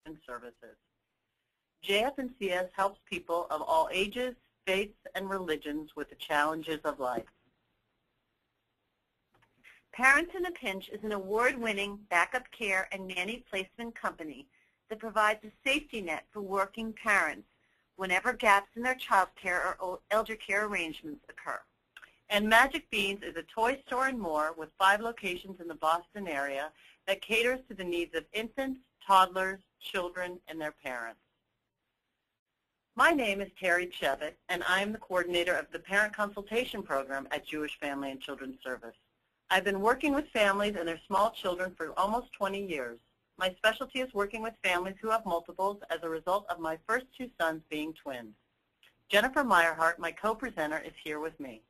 and services. JF&CS helps people of all ages, faiths, and religions with the challenges of life. Parents in a Pinch is an award-winning backup care and nanny placement company that provides a safety net for working parents whenever gaps in their child care or elder care arrangements occur. And Magic Beans is a toy store and more with 5 locations in the Boston area that caters to the needs of infants, toddlers, children, and their parents. My name is Terry Chevitt, and I am the coordinator of the Parent Consultation Program at Jewish Family and Children's Service. I've been working with families and their small children for almost 20 years. My specialty is working with families who have multiples as a result of my first 2 sons being twins. Jennifer Meyerhart, my co-presenter, is here with me.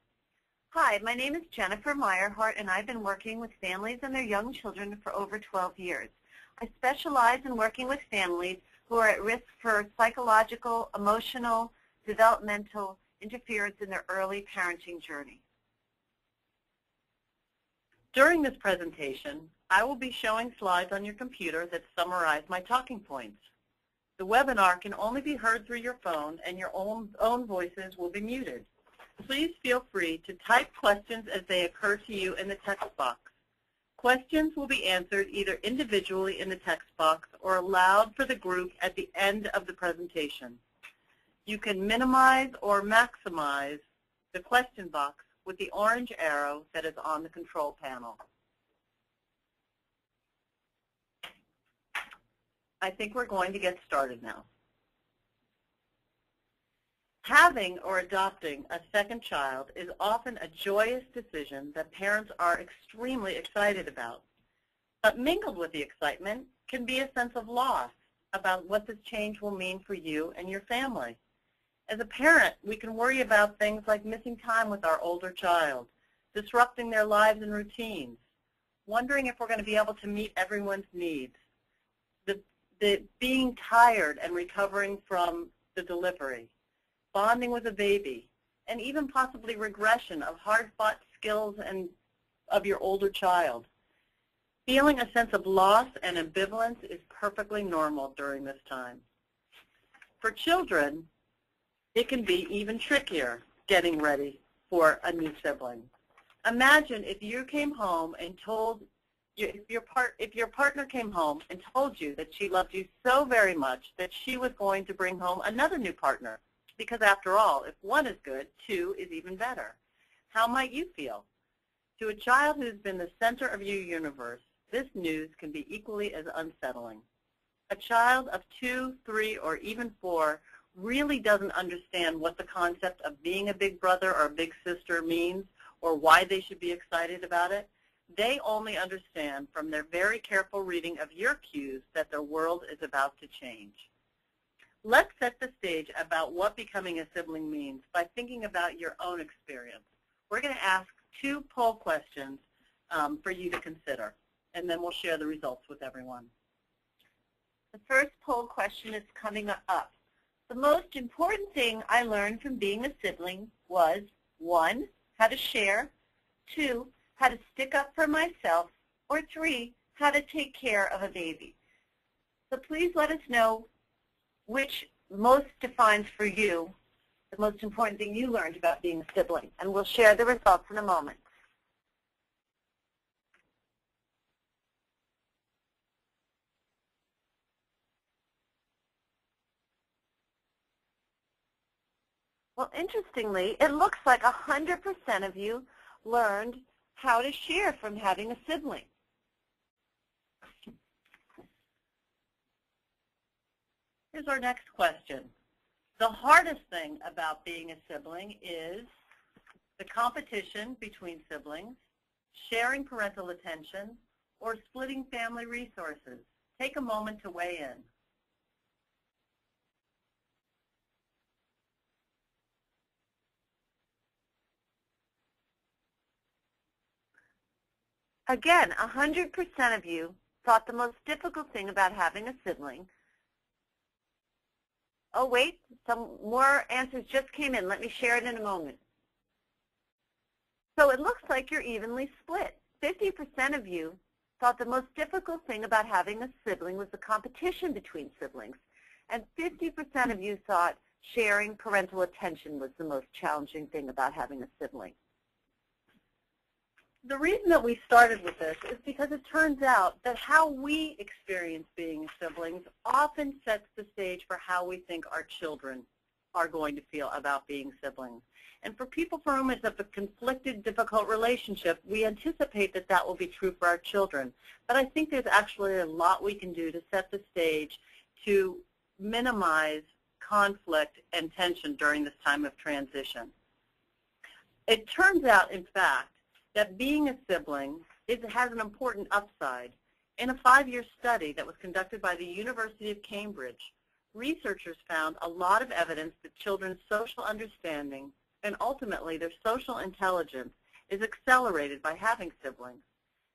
Hi, my name is Jennifer Meyerhart, and I've been working with families and their young children for over 12 years. I specialize in working with families who are at risk for psychological, emotional, developmental interference in their early parenting journey. During this presentation, I will be showing slides on your computer that summarize my talking points. The webinar can only be heard through your phone, and your own voices will be muted. Please feel free to type questions as they occur to you in the text box. Questions will be answered either individually in the text box or aloud for the group at the end of the presentation. You can minimize or maximize the question box with the orange arrow that is on the control panel. I think we're going to get started now. Having or adopting a second child is often a joyous decision that parents are extremely excited about. But mingled with the excitement can be a sense of loss about what this change will mean for you and your family. As a parent, we can worry about things like missing time with our older child, disrupting their lives and routines, wondering if we're going to be able to meet everyone's needs, the being tired and recovering from the delivery, bonding with a baby, and even possibly regression of hard-fought skills and of your older child. Feeling a sense of loss and ambivalence is perfectly normal during this time. For children, it can be even trickier getting ready for a new sibling. Imagine if you came home and told if your partner came home and told you that she loved you so very much that she was going to bring home another new partner. Because after all, if 1 is good, 2 is even better. How might you feel? To a child who's been the center of your universe, this news can be equally as unsettling. A child of 2, 3, or even 4 really doesn't understand what the concept of being a big brother or a big sister means or why they should be excited about it. They only understand from their very careful reading of your cues that their world is about to change. Let's set the stage about what becoming a sibling means by thinking about your own experience. We're going to ask 2 poll questions for you to consider, and then we'll share the results with everyone. The first poll question is coming up. The most important thing I learned from being a sibling was 1, how to share, 2, how to stick up for myself, or 3, how to take care of a baby. So please let us know which most defines for you the most important thing you learned about being a sibling, and we'll share the results in a moment. Well, interestingly, it looks like 100% of you learned how to share from having a sibling. Here's our next question. The hardest thing about being a sibling is the competition between siblings, sharing parental attention, or splitting family resources. Take a moment to weigh in. Again, 100% of you thought the most difficult thing about having a sibling. Oh, wait, some more answers just came in. Let me share it in a moment. So it looks like you're evenly split. 50% of you thought the most difficult thing about having a sibling was the competition between siblings. And 50% of you thought sharing parental attention was the most challenging thing about having a sibling. The reason that we started with this is because it turns out that how we experience being siblings often sets the stage for how we think our children are going to feel about being siblings. And for people for whom it's a conflicted, difficult relationship, we anticipate that that will be true for our children. But I think there's actually a lot we can do to set the stage to minimize conflict and tension during this time of transition. It turns out, in fact, that being a sibling has an important upside. In a 5-year study that was conducted by the University of Cambridge, researchers found a lot of evidence that children's social understanding and ultimately their social intelligence is accelerated by having siblings.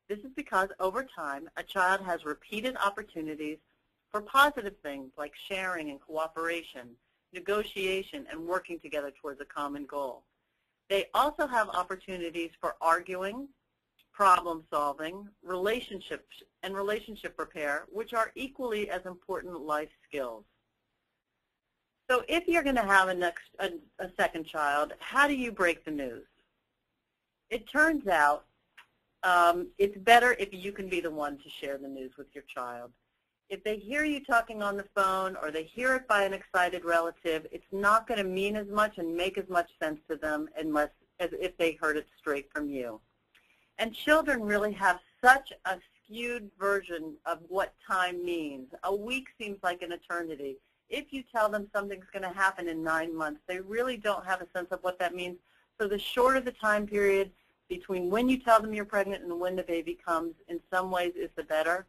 This is because over time, a child has repeated opportunities for positive things like sharing and cooperation, negotiation, and working together towards a common goal. They also have opportunities for arguing, problem solving, relationships, and relationship repair, which are equally as important life skills. So if you're going to have a second child, how do you break the news? It turns out it's better if you can be the one to share the news with your child. If they hear you talking on the phone or they hear it by an excited relative, it's not going to mean as much and make as much sense to them as if they heard it straight from you. And children really have such a skewed version of what time means. A week seems like an eternity. If you tell them something's going to happen in 9 months, they really don't have a sense of what that means. So the shorter the time period between when you tell them you're pregnant and when the baby comes, in some ways, is the better.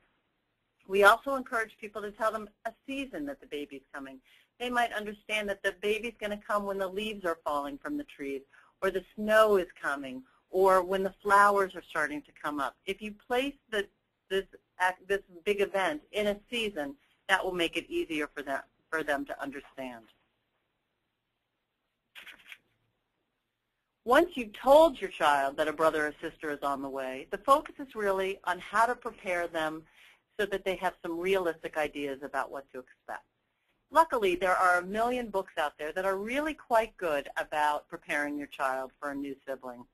We also encourage people to tell them a season that the baby's coming. They might understand that the baby's going to come when the leaves are falling from the trees, or the snow is coming, or when the flowers are starting to come up. If you place this big event in a season, that will make it easier for them to understand. Once you've told your child that a brother or sister is on the way, the focus is really on how to prepare them so that they have some realistic ideas about what to expect. Luckily, there are a million books out there that are really quite good about preparing your child for a new sibling.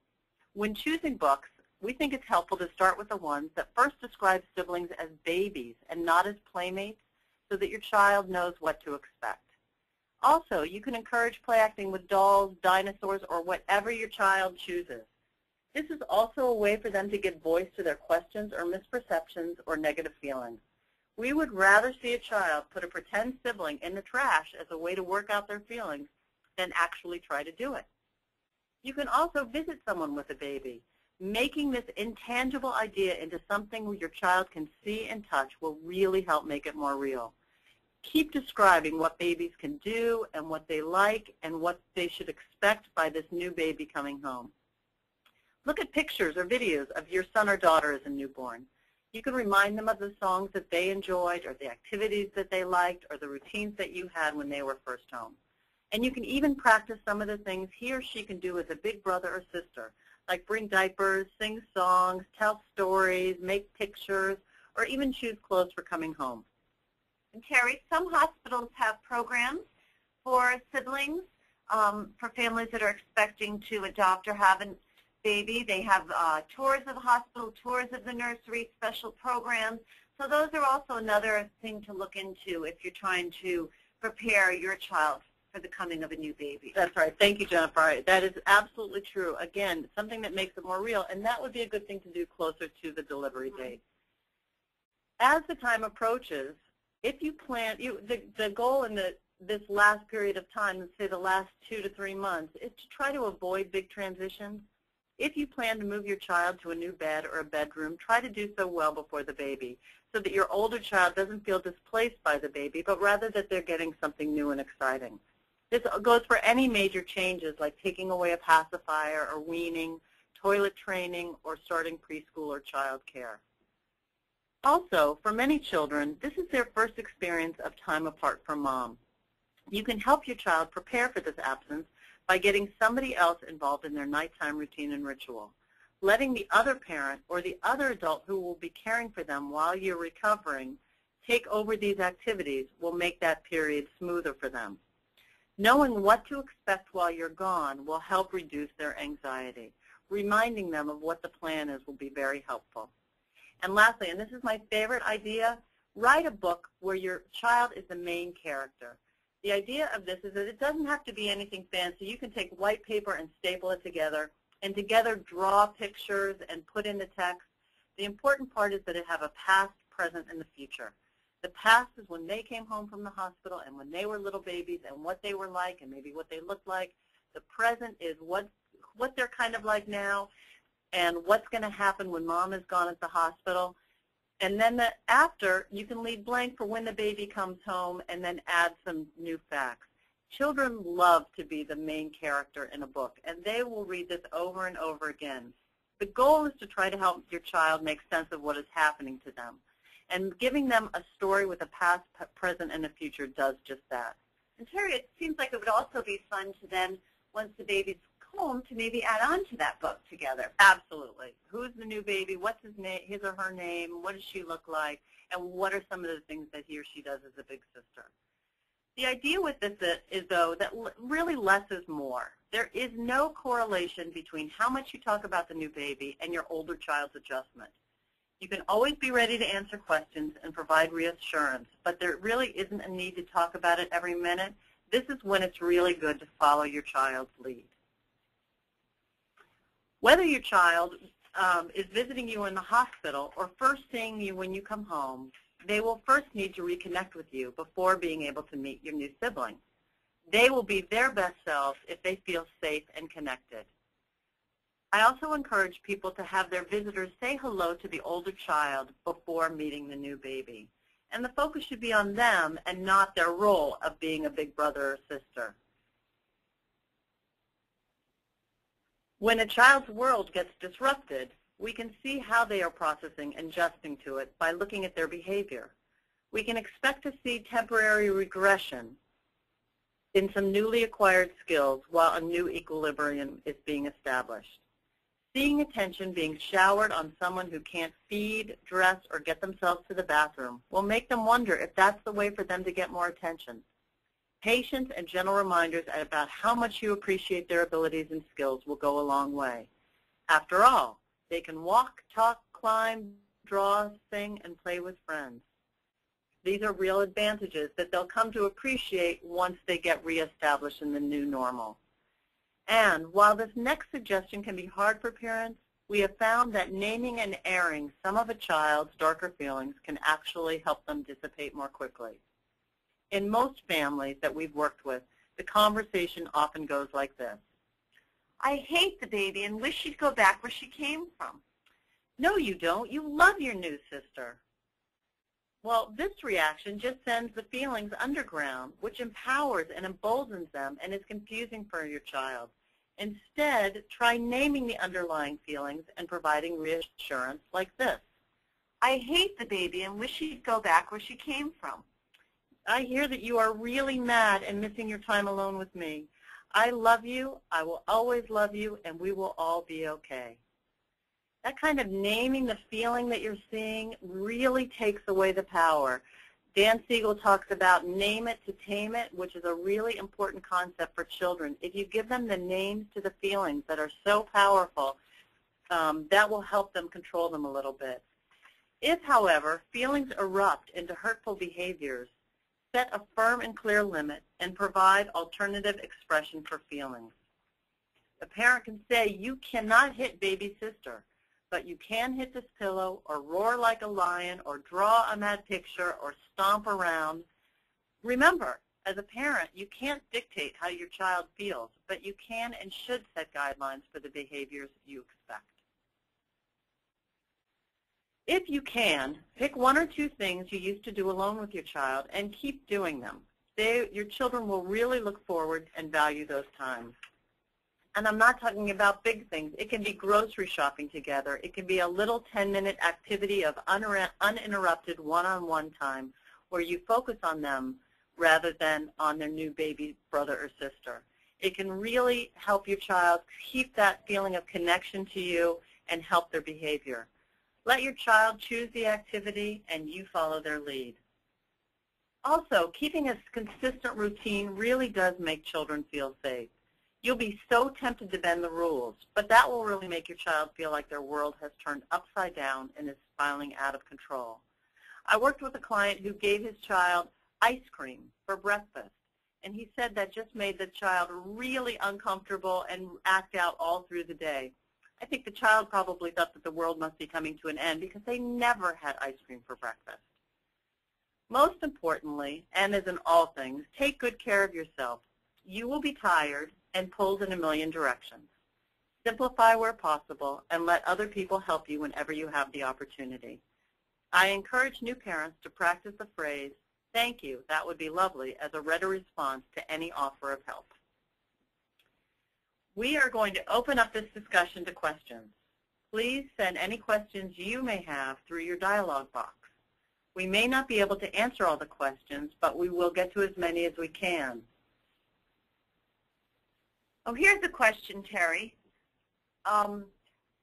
When choosing books, we think it's helpful to start with the ones that first describe siblings as babies and not as playmates, so that your child knows what to expect. Also, you can encourage play acting with dolls, dinosaurs, or whatever your child chooses. This is also a way for them to give voice to their questions or misperceptions or negative feelings. We would rather see a child put a pretend sibling in the trash as a way to work out their feelings than actually try to do it. You can also visit someone with a baby. Making this intangible idea into something your child can see and touch will really help make it more real. Keep describing what babies can do and what they like and what they should expect by this new baby coming home. Look at pictures or videos of your son or daughter as a newborn. You can remind them of the songs that they enjoyed or the activities that they liked or the routines that you had when they were first home. And you can even practice some of the things he or she can do as a big brother or sister, like bring diapers, sing songs, tell stories, make pictures, or even choose clothes for coming home. And Terry, some hospitals have programs for siblings, for families that are expecting to adopt or have a baby. They have tours of the hospital, tours of the nursery, special programs. So those are also another thing to look into if you're trying to prepare your child for the coming of a new baby. That's right. Thank you, Jennifer. That is absolutely true. Again, something that makes it more real, and that would be a good thing to do closer to the delivery date. As the time approaches, if you plan, the goal in this last period of time, let's say the last 2 to 3 months, is to try to avoid big transitions. If you plan to move your child to a new bed or a bedroom, try to do so well before the baby so that your older child doesn't feel displaced by the baby, but rather that they're getting something new and exciting. This goes for any major changes like taking away a pacifier or weaning, toilet training, or starting preschool or child care. Also, for many children, this is their first experience of time apart from mom. You can help your child prepare for this absence by getting somebody else involved in their nighttime routine and ritual. Letting the other parent or the other adult who will be caring for them while you're recovering take over these activities will make that period smoother for them. Knowing what to expect while you're gone will help reduce their anxiety. Reminding them of what the plan is will be very helpful. And lastly, and this is my favorite idea, write a book where your child is the main character. The idea of this is that it doesn't have to be anything fancy. You can take white paper and staple it together, and together draw pictures and put in the text. The important part is that it have a past, present, and the future. The past is when they came home from the hospital and when they were little babies and what they were like and maybe what they looked like. The present is what they're kind of like now and what's going to happen when mom is gone at the hospital. And then the after, you can leave blank for when the baby comes home and then add some new facts. Children love to be the main character in a book, and they will read this over and over again. The goal is to try to help your child make sense of what is happening to them. And giving them a story with a past, present, and a future does just that. And Terry, it seems like it would also be fun to then, once the baby's home, to maybe add on to that book together. Absolutely. Who's the new baby? What's his name? His or her name? What does she look like? And what are some of the things that he or she does as a big sister? The idea with this is, though, that really less is more. There is no correlation between how much you talk about the new baby and your older child's adjustment. You can always be ready to answer questions and provide reassurance, but there really isn't a need to talk about it every minute. This is when it's really good to follow your child's lead. Whether your child is visiting you in the hospital or first seeing you when you come home, they will first need to reconnect with you before being able to meet your new sibling. They will be their best selves if they feel safe and connected. I also encourage people to have their visitors say hello to the older child before meeting the new baby. And the focus should be on them and not their role of being a big brother or sister. When a child's world gets disrupted, we can see how they are processing and adjusting to it by looking at their behavior. We can expect to see temporary regression in some newly acquired skills while a new equilibrium is being established. Seeing attention being showered on someone who can't feed, dress, or get themselves to the bathroom will make them wonder if that's the way for them to get more attention. Patience and gentle reminders about how much you appreciate their abilities and skills will go a long way. After all, they can walk, talk, climb, draw, sing, and play with friends. These are real advantages that they'll come to appreciate once they get reestablished in the new normal. And while this next suggestion can be hard for parents, we have found that naming and airing some of a child's darker feelings can actually help them dissipate more quickly. In most families that we've worked with, the conversation often goes like this. I hate the baby and wish she'd go back where she came from. No, you don't. You love your new sister. Well, this reaction just sends the feelings underground, which empowers and emboldens them and is confusing for your child. Instead, try naming the underlying feelings and providing reassurance like this. I hate the baby and wish she'd go back where she came from. I hear that you are really mad and missing your time alone with me. I love you, I will always love you, and we will all be okay. That kind of naming the feeling that you're seeing really takes away the power. Dan Siegel talks about name it to tame it, which is a really important concept for children. If you give them the names to the feelings that are so powerful, that will help them control them a little bit. If, however, feelings erupt into hurtful behaviors, set a firm and clear limit and provide alternative expression for feelings. A parent can say, you cannot hit baby sister, but you can hit this pillow or roar like a lion or draw a mad picture or stomp around. Remember, as a parent, you can't dictate how your child feels, but you can and should set guidelines for the behaviors you expect. If you can, pick one or two things you used to do alone with your child and keep doing them. Your children will really look forward and value those times. And I'm not talking about big things. It can be grocery shopping together. It can be a little 10-minute activity of uninterrupted one-on-one time where you focus on them rather than on their new baby brother or sister. It can really help your child keep that feeling of connection to you and help their behavior. Let your child choose the activity and you follow their lead. Also, keeping a consistent routine really does make children feel safe. You'll be so tempted to bend the rules, but that will really make your child feel like their world has turned upside down and is spiraling out of control. I worked with a client who gave his child ice cream for breakfast, and he said that just made the child really uncomfortable and act out all through the day. I think the child probably thought that the world must be coming to an end because they never had ice cream for breakfast. Most importantly, and as in all things, take good care of yourself. You will be tired and pulled in a million directions. Simplify where possible and let other people help you whenever you have the opportunity. I encourage new parents to practice the phrase, "Thank you, that would be lovely," as a ready response to any offer of help. We are going to open up this discussion to questions. Please send any questions you may have through your dialog box. We may not be able to answer all the questions, but we will get to as many as we can. Oh, here's a question, Terry.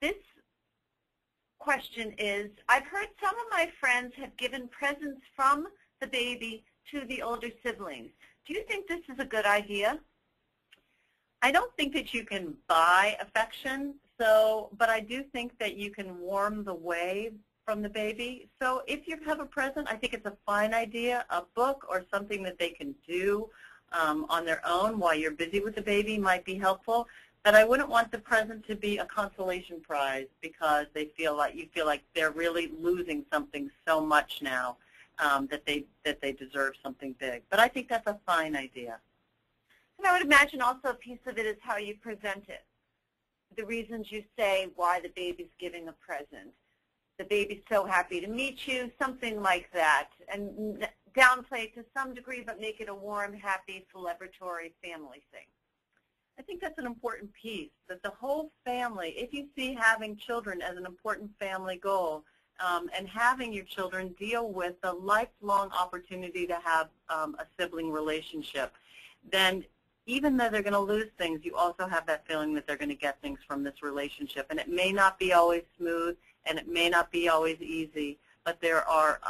This question is, I've heard some of my friends have given presents from the baby to the older siblings. Do you think this is a good idea? I don't think that you can buy affection, but I do think that you can warm the way from the baby. So if you have a present, I think it's a fine idea. A book or something that they can do on their own while you're busy with the baby might be helpful. But I wouldn't want the present to be a consolation prize because you feel like they're really losing something so much now that they deserve something big. But I think that's a fine idea. And I would imagine also a piece of it is how you present it. The reasons you say why the baby's giving a present. The baby's so happy to meet you, something like that. And downplay it to some degree, but make it a warm, happy, celebratory family thing. I think that's an important piece, that the whole family, if you see having children as an important family goal, and having your children deal with the lifelong opportunity to have a sibling relationship, then even though they're going to lose things, you also have that feeling that they're going to get things from this relationship. And it may not be always smooth, and it may not be always easy, but there are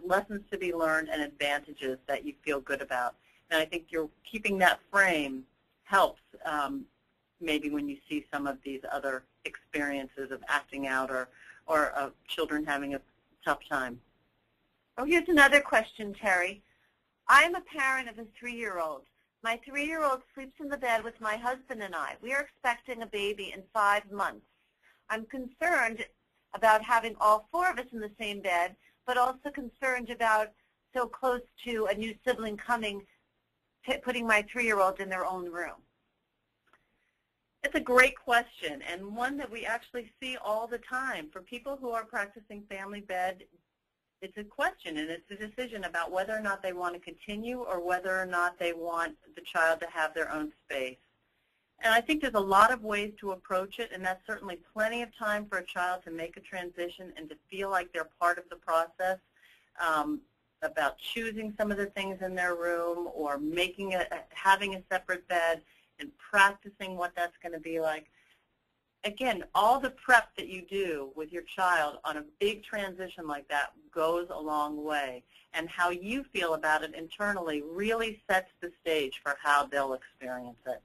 lessons to be learned and advantages that you feel good about. And I think you're keeping that frame helps maybe when you see some of these other experiences of acting out or of children having a tough time. Oh, here's another question, Terry. I'm a parent of a 3-year-old. My 3-year-old sleeps in the bed with my husband and I. We are expecting a baby in 5 months. I'm concerned about having all 4 of us in the same bed, but also concerned about so close to a new sibling coming, putting my 3-year-old in their own room. It's a great question, and one that we actually see all the time. For people who are practicing family bed, it's a question, and it's a decision about whether or not they want to continue or whether or not they want the child to have their own space. And I think there's a lot of ways to approach it, and that's certainly plenty of time for a child to make a transition and to feel like they're part of the process, about choosing some of the things in their room or having a separate bed and practicing what that's going to be like. Again, all the prep that you do with your child on a big transition like that goes a long way. And how you feel about it internally really sets the stage for how they'll experience it.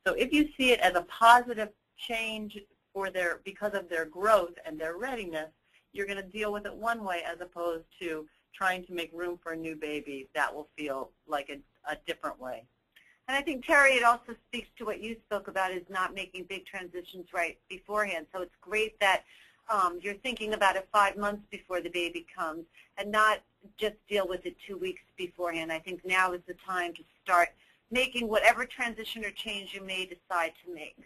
So if you see it as a positive change because of their growth and their readiness, you're going to deal with it one way as opposed to trying to make room for a new baby. That will feel like a different way. And I think, Terry, it also speaks to what you spoke about, is not making big transitions right beforehand. So it's great that you're thinking about it 5 months before the baby comes and not just deal with it 2 weeks beforehand. I think now is the time to start making whatever transition or change you may decide to make.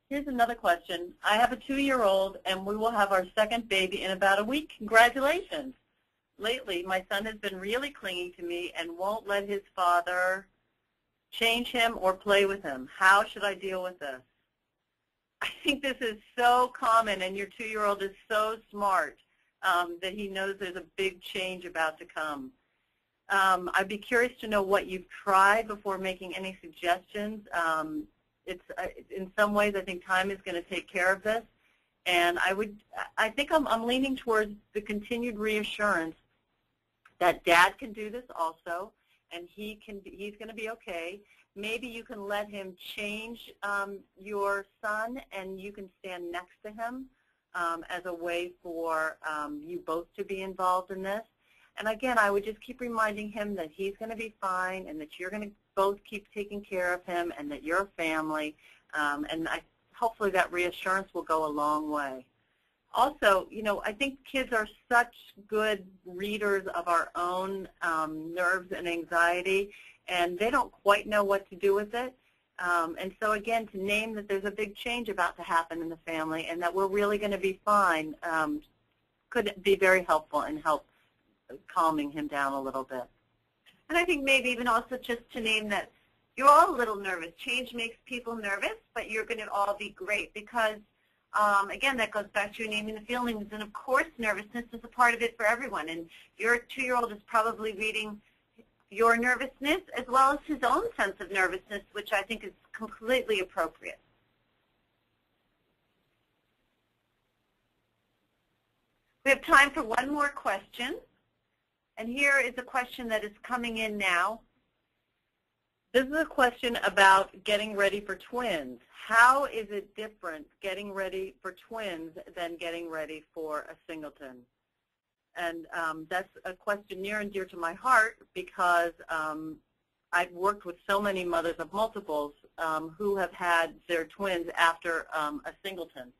Here's another question. I have a 2-year-old, and we will have our second baby in about a week. Congratulations. Lately, my son has been really clingy to me and won't let his father change him or play with him. How should I deal with this? I think this is so common, and your 2-year-old is so smart that he knows there's a big change about to come. I'd be curious to know what you've tried before making any suggestions. In some ways, I think time is going to take care of this. And I think I'm leaning towards the continued reassurance that Dad can do this also, and he's going to be okay. Maybe you can let him change your son, and you can stand next to him as a way for you both to be involved in this. And again, I would just keep reminding him that he's going to be fine, and that you're going to both keep taking care of him, and that you're a family. And hopefully that reassurance will go a long way. Also, I think kids are such good readers of our own nerves and anxiety, and they don't quite know what to do with it. And so again, to name that there's a big change about to happen in the family and that we're really going to be fine could be very helpful in help calming him down a little bit. And I think maybe even also just to name that you're all a little nervous. Change makes people nervous, but you're going to all be great because, again, that goes back to your naming the feelings. And, of course, nervousness is a part of it for everyone. And your 2-year-old is probably reading your nervousness as well as his own sense of nervousness, which I think is completely appropriate. We have time for one more question. And here is a question that is coming in now. This is a question about getting ready for twins. How is it different getting ready for twins than getting ready for a singleton? And that's a question near and dear to my heart because I've worked with so many mothers of multiples who have had their twins after a singleton.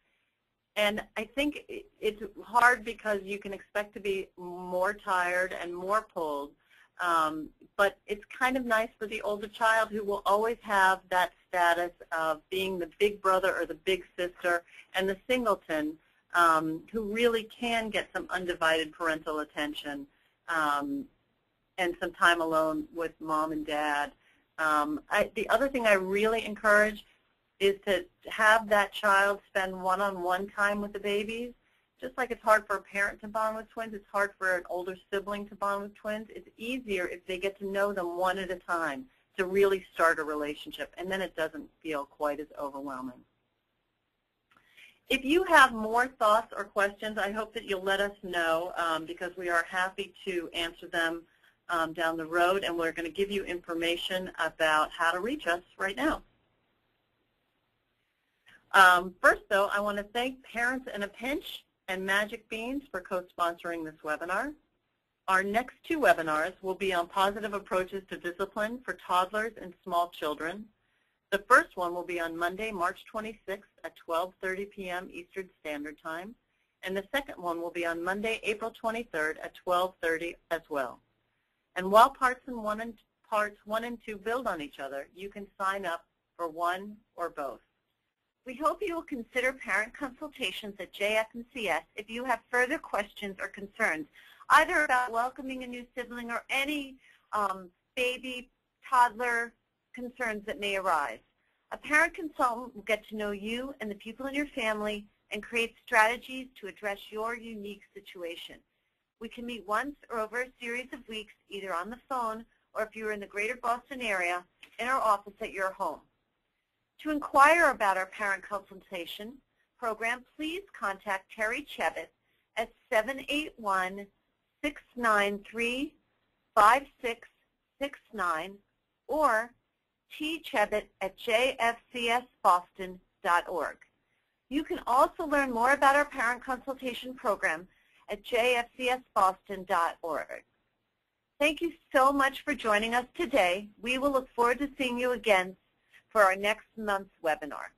And I think it's hard because you can expect to be more tired and more pulled, but it's kind of nice for the older child who will always have that status of being the big brother or the big sister, and the singleton who really can get some undivided parental attention and some time alone with mom and dad. The other thing I really encourage is to have that child spend one-on-one time with the babies. Just like it's hard for a parent to bond with twins, it's hard for an older sibling to bond with twins. It's easier if they get to know them one at a time to really start a relationship, and then it doesn't feel quite as overwhelming. If you have more thoughts or questions, I hope that you'll let us know because we are happy to answer them down the road, and we're going to give you information about how to reach us right now. First, though, I want to thank Parents in a Pinch and Magic Beans for co-sponsoring this webinar. Our next 2 webinars will be on positive approaches to discipline for toddlers and small children. The first one will be on Monday, March 26th at 12:30 p.m. Eastern Standard Time, and the second one will be on Monday, April 23rd at 12:30 as well. And while parts 1 and 2 build on each other, you can sign up for one or both. We hope you will consider parent consultations at JF&CS if you have further questions or concerns, either about welcoming a new sibling or any baby, toddler concerns that may arise. A parent consultant will get to know you and the people in your family and create strategies to address your unique situation. We can meet once or over a series of weeks, either on the phone or if you are in the greater Boston area, in our office at your home. To inquire about our parent consultation program, please contact Terry Chevitt at 781-693-5669 or tchevitt@jfcsboston.org. You can also learn more about our parent consultation program at jfcsboston.org. Thank you so much for joining us today. We will look forward to seeing you again for our next month's webinar.